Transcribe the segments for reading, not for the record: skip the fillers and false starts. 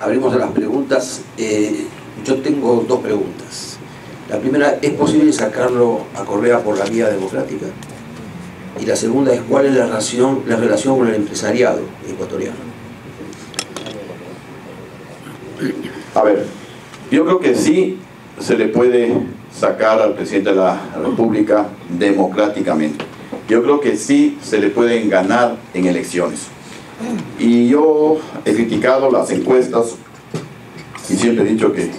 abrimos a las preguntas. Yo tengo dos preguntas. La primera, ¿es posible sacarlo a Correa por la vía democrática? Y la segunda es, ¿cuál es la relación con el empresariado ecuatoriano? A ver, yo creo que sí se le puede sacar al presidente de la República democráticamente. Yo creo que sí se le pueden ganar en elecciones. Y yo he criticado las encuestas y siempre he dicho que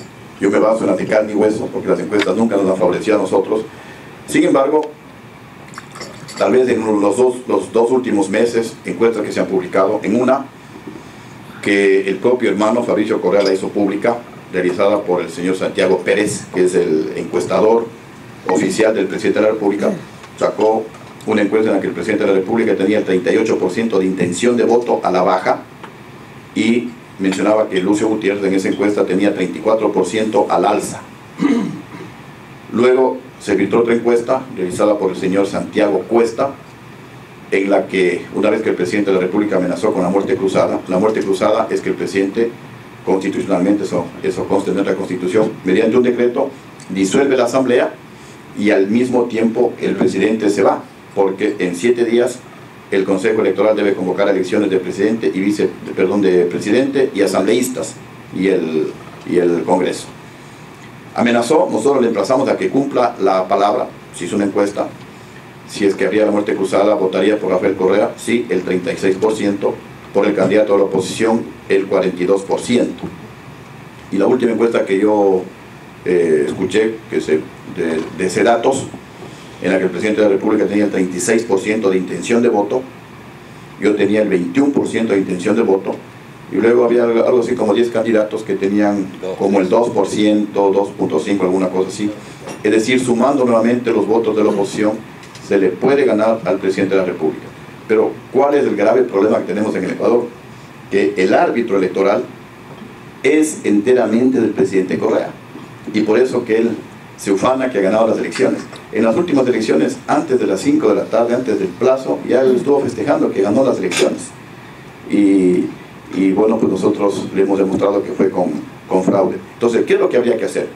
yo me baso en las de carne y hueso, porque las encuestas nunca nos han favorecido a nosotros. Sin embargo, tal vez en los dos últimos meses, encuestas que se han publicado, en una que el propio hermano Fabricio Correa la hizo pública, realizada por el señor Santiago Pérez, que es el encuestador oficial del presidente de la República, sacó una encuesta en la que el presidente de la República tenía el 38% de intención de voto a la baja y mencionaba que Lucio Gutiérrez en esa encuesta tenía 34% al alza. Luego se filtró otra encuesta realizada por el señor Santiago Cuesta, en la que una vez que el presidente de la República amenazó con la muerte cruzada es que el presidente constitucionalmente, eso consta en nuestra Constitución, mediante un decreto disuelve la Asamblea y al mismo tiempo el presidente se va, porque en 7 días el Consejo Electoral debe convocar elecciones de presidente y de presidente y asambleístas y el Congreso. Amenazó, nosotros le emplazamos a que cumpla la palabra. Se hizo una encuesta, si es que habría la muerte cruzada, votaría por Rafael Correa, sí, el 36%, por el candidato de la oposición, el 42%. Y la última encuesta que yo escuché, que es de Cedatos, en la que el presidente de la República tenía el 36% de intención de voto, yo tenía el 21% de intención de voto, y luego había algo así como 10 candidatos que tenían como el 2%, 2.5%, alguna cosa así. Es decir, sumando nuevamente los votos de la oposición, se le puede ganar al presidente de la República. Pero, ¿cuál es el grave problema que tenemos en el Ecuador? Que el árbitro electoral es enteramente del presidente Correa. Y por eso que él se ufana que ha ganado las elecciones. En las últimas elecciones, antes de las 5 de la tarde, antes del plazo, ya él estuvo festejando que ganó las elecciones. Y bueno, pues nosotros le hemos demostrado que fue con fraude. Entonces, ¿qué es lo que habría que hacer?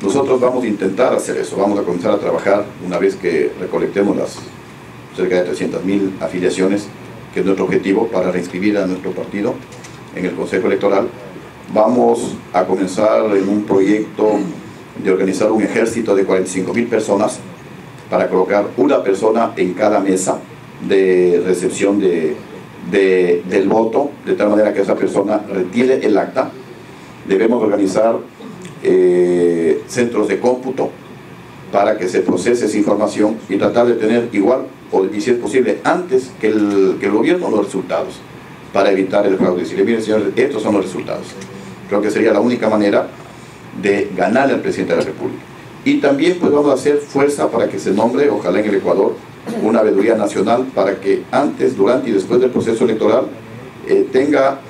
Nosotros vamos a intentar hacer eso, vamos a comenzar a trabajar una vez que recolectemos las cerca de 300.000 afiliaciones, que es nuestro objetivo para reinscribir a nuestro partido en el Consejo Electoral. Vamos a comenzar en un proyecto de organizar un ejército de 45.000 personas para colocar una persona en cada mesa de recepción del voto, de tal manera que esa persona retire el acta. Debemos organizar centros de cómputo para que se procese esa información y tratar de tener igual, y si es posible, antes que el gobierno, los resultados, para evitar el fraude. Si le miren, señores, estos son los resultados. Creo que sería la única manera de ganarle al presidente de la República. Y también pues vamos a hacer fuerza para que se nombre, ojalá en el Ecuador, una veeduría nacional para que antes, durante y después del proceso electoral tenga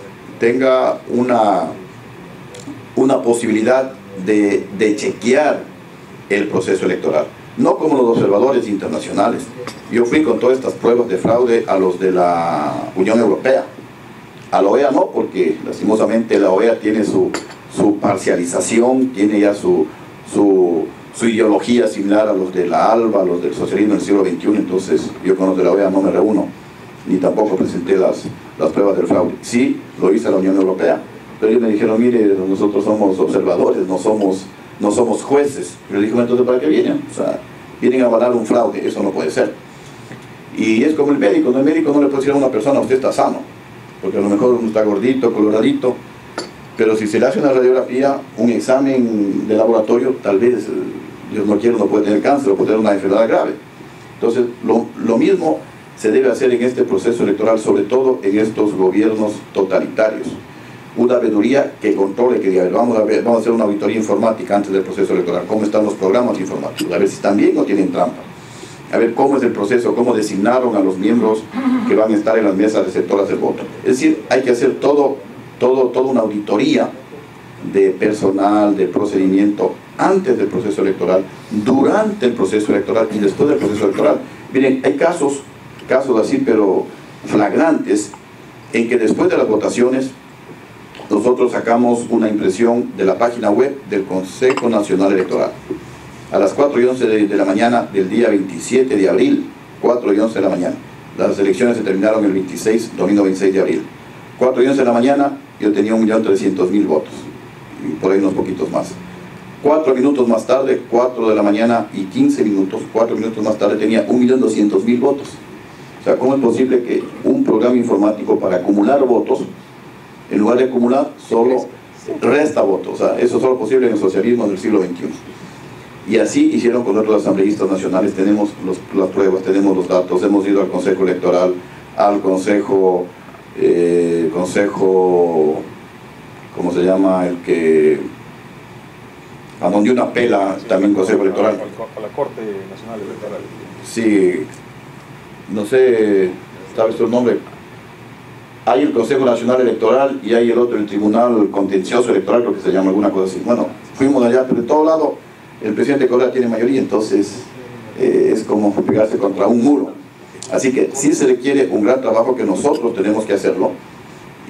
una posibilidad de chequear el proceso electoral. No como los observadores internacionales. Yo fui con todas estas pruebas de fraude a los de la Unión Europea. A la OEA no, porque lastimosamente la OEA tiene su parcialización, tiene ya su ideología similar a los de la ALBA, a los del socialismo del siglo XXI. Entonces yo con los de la OEA no me reúno, ni tampoco presenté las pruebas del fraude. Sí, lo hice a la Unión Europea, pero ellos me dijeron, mire, nosotros somos observadores, no somos jueces. Yo le dije, entonces ¿para qué vienen? O sea, vienen a avalar un fraude, eso no puede ser. Y es como el médico, ¿no? El médico no le puede decir a una persona, usted está sano, porque a lo mejor uno está gordito, coloradito, pero si se le hace una radiografía, un examen de laboratorio, tal vez, Dios no quiera, no puede tener cáncer o puede tener una enfermedad grave. Entonces, lo mismo se debe hacer en este proceso electoral, sobre todo en estos gobiernos totalitarios. Una veeduría que controle, que diga, vamos a hacer una auditoría informática antes del proceso electoral, cómo están los programas informáticos, a ver si están bien o tienen trampa, a ver cómo es el proceso, cómo designaron a los miembros que van a estar en las mesas receptoras del voto. Es decir, hay que hacer toda una auditoría de personal, de procedimiento, antes del proceso electoral, durante el proceso electoral y después del proceso electoral. Miren, hay casos así, pero flagrantes, en que después de las votaciones nosotros sacamos una impresión de la página web del Consejo Nacional Electoral. A las 4:11 de la mañana del día 27 de abril, 4:11 de la mañana. Las elecciones se terminaron el 26, domingo 26 de abril. 4:11 de la mañana, yo tenía 1.300.000 votos, y por ahí unos poquitos más. 4 minutos más tarde, 4 de la mañana y 15 minutos, 4 minutos más tarde tenía 1.200.000 votos. O sea, ¿cómo es posible que un programa informático para acumular votos, en lugar de acumular, solo resta votos? O sea, eso es solo posible en el socialismo del siglo XXI. Y así hicieron con otros asambleístas nacionales. Tenemos las pruebas, tenemos los datos, hemos ido al Consejo Electoral, al Consejo, ¿cómo se llama? El que, a donde una apela también Consejo Electoral. A la Corte Nacional Electoral. Sí, no sé, ¿sabes tu nombre? Hay el Consejo Nacional Electoral y hay el otro, el Tribunal Contencioso Electoral, creo que se llama, alguna cosa así. Bueno, fuimos allá, pero de todo lado el presidente Correa tiene mayoría, entonces es como pegarse contra un muro. Así que sí se requiere un gran trabajo que nosotros tenemos que hacerlo,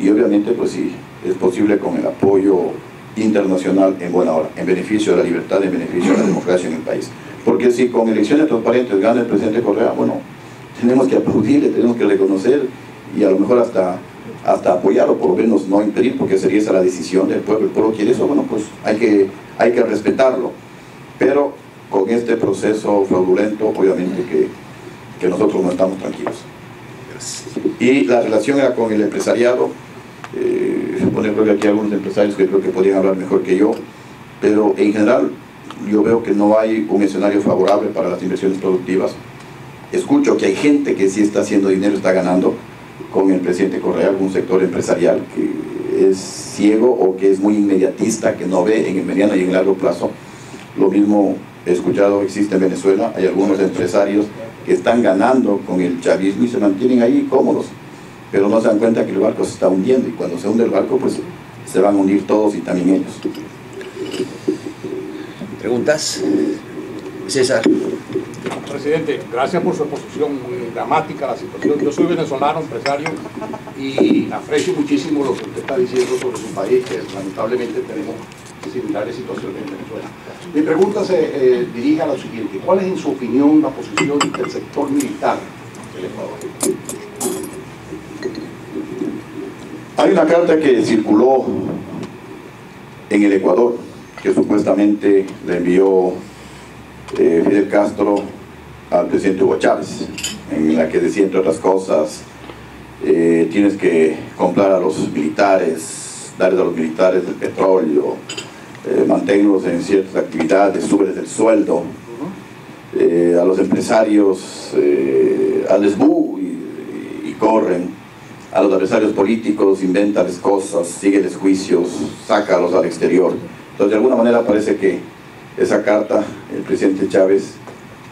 y obviamente pues sí, es posible con el apoyo internacional en buena hora, en beneficio de la libertad, en beneficio de la democracia en el país. Porque si con elecciones transparentes gana el presidente Correa, bueno, tenemos que aplaudirle, tenemos que reconocer y a lo mejor hasta apoyarlo, por lo menos no impedir, porque sería esa la decisión del pueblo. El pueblo quiere eso, bueno, pues hay que respetarlo. Pero con este proceso fraudulento, obviamente que nosotros no estamos tranquilos. Y la relación era con el empresariado. Bueno, creo que aquí hay algunos empresarios que creo que podrían hablar mejor que yo, pero en general yo veo que no hay un escenario favorable para las inversiones productivas. Escucho que hay gente que sí está haciendo dinero, está ganando con el presidente Correa, algún sector empresarial que es ciego o que es muy inmediatista, que no ve en el mediano y en el largo plazo. Lo mismo he escuchado, existe en Venezuela, hay algunos empresarios que están ganando con el chavismo y se mantienen ahí cómodos, pero no se dan cuenta que el barco se está hundiendo, y cuando se hunde el barco, pues se van a hundir todos y también ellos. ¿Preguntas? César. Presidente, gracias por su exposición, muy dramática la situación. Yo soy venezolano, empresario, y aprecio muchísimo lo que usted está diciendo sobre su país, que lamentablemente tenemos similares situaciones en Venezuela. Mi pregunta se dirige a lo siguiente: ¿cuál es en su opinión la posición del sector militar del Ecuador? Hay una carta que circuló en el Ecuador, que supuestamente le envió Fidel Castro al presidente Hugo Chávez, en la que decía, entre otras cosas, tienes que comprar a los militares, darles a los militares el petróleo, manténlos en ciertas actividades, súbeles el sueldo, a los empresarios hazles bu y corren, a los adversarios políticos invéntales cosas, sígueles juicios, sácalos al exterior. Entonces, de alguna manera parece que esa carta el presidente Chávez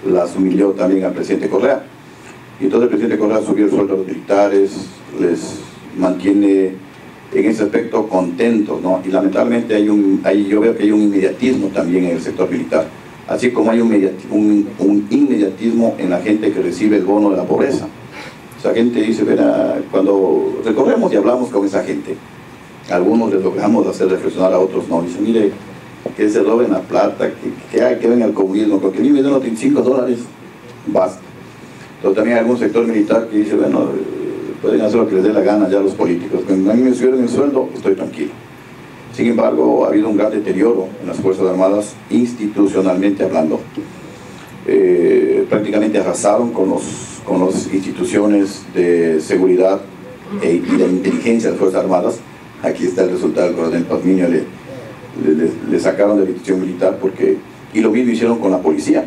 las humilló también al presidente Correa, y entonces el presidente Correa subió el sueldo a los militares, les mantiene en ese aspecto contentos, ¿no? Y lamentablemente yo veo que hay un inmediatismo también en el sector militar, así como hay un inmediatismo en la gente que recibe el bono de la pobreza. Esa gente dice, verá, cuando recorremos y hablamos con esa gente, algunos les logramos hacer reflexionar, a otros no. Dicen, mire, que se roben la plata, que venga el comunismo, porque a mí me dan los $25, basta. Entonces también hay algún sector militar que dice, bueno, pueden hacer lo que les dé la gana ya los políticos, cuando a mí me subieron el sueldo, estoy tranquilo. Sin embargo, ha habido un gran deterioro en las Fuerzas Armadas, institucionalmente hablando. Prácticamente arrasaron con las instituciones de seguridad y de inteligencia de las Fuerzas Armadas. Aquí está el resultado del coronel Pazmiño, le sacaron de la institución militar, y lo mismo hicieron con la policía,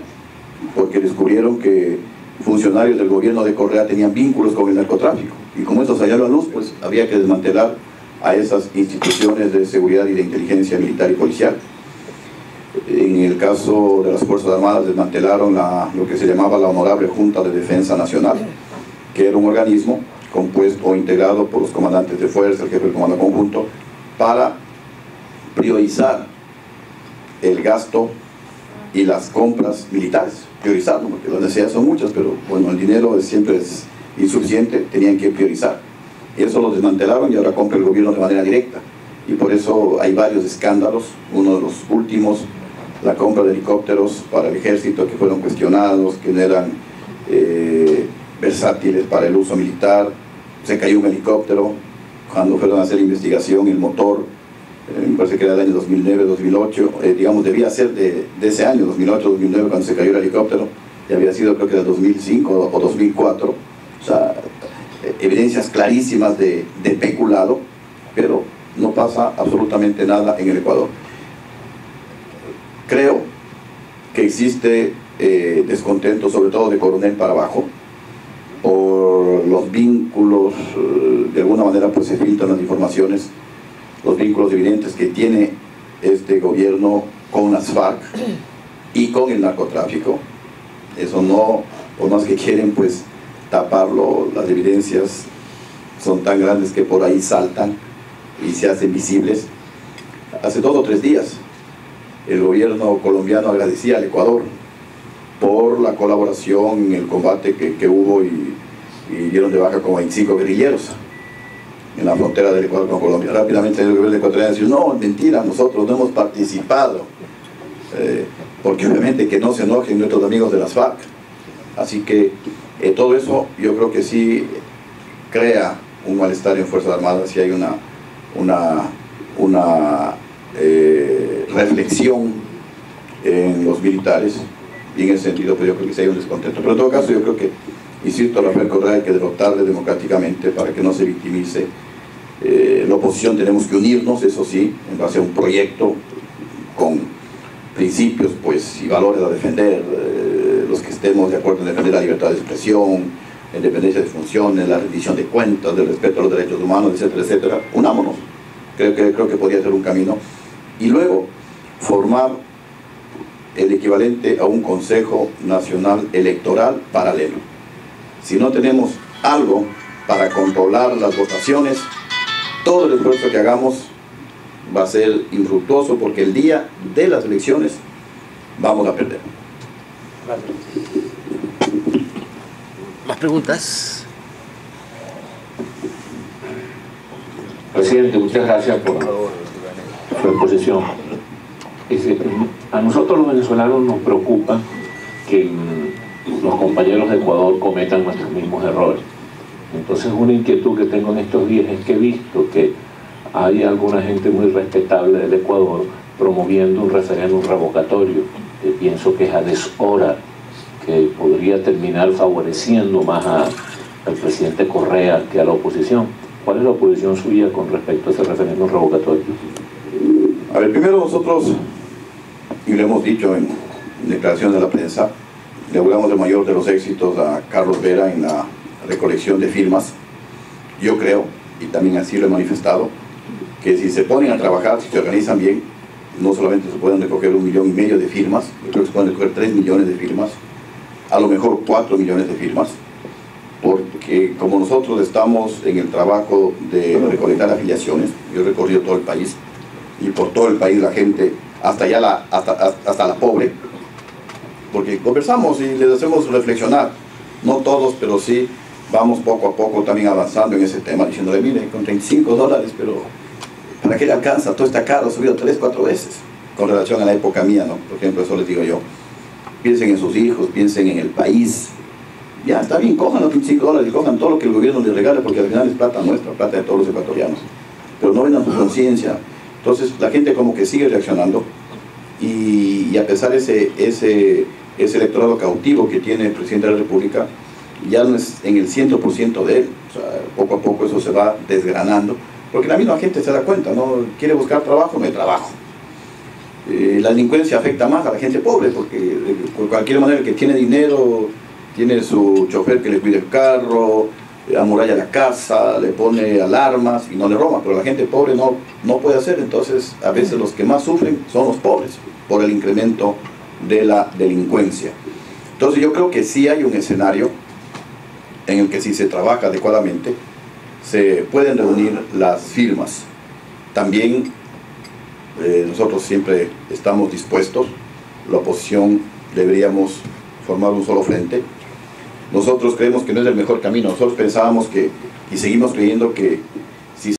porque descubrieron que funcionarios del gobierno de Correa tenían vínculos con el narcotráfico, y como eso salió a la luz, pues había que desmantelar a esas instituciones de seguridad y de inteligencia militar y policial. En el caso de las Fuerzas Armadas desmantelaron lo que se llamaba la Honorable Junta de Defensa Nacional, que era un organismo compuesto o integrado por los comandantes de fuerza, el jefe del comando conjunto, para priorizar el gasto y las compras militares. Priorizarlo, porque las necesidades son muchas, pero bueno, el dinero siempre es insuficiente, tenían que priorizar. Y eso lo desmantelaron y ahora compra el gobierno de manera directa. y por eso hay varios escándalos. Uno de los últimos, la compra de helicópteros para el ejército, que fueron cuestionados, que no eran versátiles para el uso militar. Se cayó un helicóptero, cuando fueron a hacer investigación, el motor, me parece que era del año 2009-2008, digamos, debía ser de ese año, 2008-2009, cuando se cayó el helicóptero, y había sido, creo que del 2005 o 2004, o sea, evidencias clarísimas de peculado, pero no pasa absolutamente nada en el Ecuador. Creo que existe descontento, sobre todo de coronel para abajo, por los vínculos, de alguna manera pues se filtran las informaciones, los vínculos evidentes que tiene este gobierno con las FARC y con el narcotráfico. Eso no, por más que quieren pues taparlo, las evidencias son tan grandes que por ahí saltan y se hacen visibles. Hace 2 o 3 días el gobierno colombiano agradecía al Ecuador por la colaboración en el combate que hubo y dieron de baja como 25 guerrilleros en la frontera del Ecuador con Colombia. Rápidamente el gobierno ecuatoriano dice: no, mentira, nosotros no hemos participado, porque obviamente que no se enojen nuestros amigos de las FARC. Así que todo eso yo creo que sí crea un malestar en Fuerzas Armadas, y hay una reflexión en los militares, y en ese sentido pues yo creo que sí hay un descontento. Pero en todo caso yo creo que, insisto, a Rafael Correa hay que derrotarle democráticamente para que no se victimice. La oposición tenemos que unirnos, eso sí, en base a un proyecto con principios pues y valores a defender, los que estemos de acuerdo en defender la libertad de expresión, la independencia de funciones, la rendición de cuentas, el respeto a los derechos humanos, etcétera, etcétera. Unámonos. Creo que podría ser un camino. Y luego formar el equivalente a un Consejo Nacional Electoral paralelo. Si no tenemos algo para controlar las votaciones, todo el esfuerzo que hagamos va a ser infructuoso, porque el día de las elecciones vamos a perder. Gracias. ¿Más preguntas? Presidente, muchas gracias por su exposición. A nosotros los venezolanos nos preocupa que los compañeros de Ecuador cometan nuestros mismos errores. Entonces, una inquietud que tengo en estos días es que he visto que hay alguna gente muy respetable del Ecuador promoviendo un referéndum revocatorio, que pienso que es a deshora, que podría terminar favoreciendo más al presidente Correa que a la oposición. ¿Cuál es la posición suya con respecto a ese referéndum revocatorio? A ver, primero nosotros, y lo hemos dicho en declaraciones de la prensa, le auguramos el mayor de los éxitos a Carlos Vera en la recolección de firmas. Yo creo, y también así lo he manifestado, que si se ponen a trabajar, si se organizan bien, no solamente se pueden recoger 1,5 millones de firmas, yo creo que se pueden recoger 3 millones de firmas, a lo mejor 4 millones de firmas, porque como nosotros estamos en el trabajo de recolectar afiliaciones, yo he recorrido todo el país, y por todo el país la gente, hasta la pobre, porque conversamos y les hacemos reflexionar, no todos, pero sí vamos poco a poco también avanzando en ese tema, diciéndole: mire, con $35, pero ¿para qué le alcanza? Todo está caro, ha subido 3 o 4 veces, con relación a la época mía, ¿no? Por ejemplo, eso les digo yo. Piensen en sus hijos, piensen en el país. Ya, está bien, cojan los $25 y cojan todo lo que el gobierno les regale, porque al final es plata nuestra, plata de todos los ecuatorianos. Pero no vendan su conciencia. Entonces, la gente como que sigue reaccionando, y a pesar de ese electorado cautivo que tiene el presidente de la República, ya no es en el 100% de él. O sea, poco a poco eso se va desgranando, porque la misma gente se da cuenta, ¿no? Quiere buscar trabajo, no hay trabajo. La delincuencia afecta más a la gente pobre, porque de cualquier manera el que tiene dinero, tiene su chofer que le cuida el carro, amuralla la casa, le pone alarmas y no le roba, pero la gente pobre no puede hacer. Entonces a veces los que más sufren son los pobres por el incremento de la delincuencia. Entonces yo creo que sí hay un escenario en el que, si se trabaja adecuadamente, se pueden reunir las firmas. También nosotros siempre estamos dispuestos, la oposición deberíamos formar un solo frente. Nosotros creemos que no es el mejor camino. Nosotros pensábamos que, y seguimos creyendo que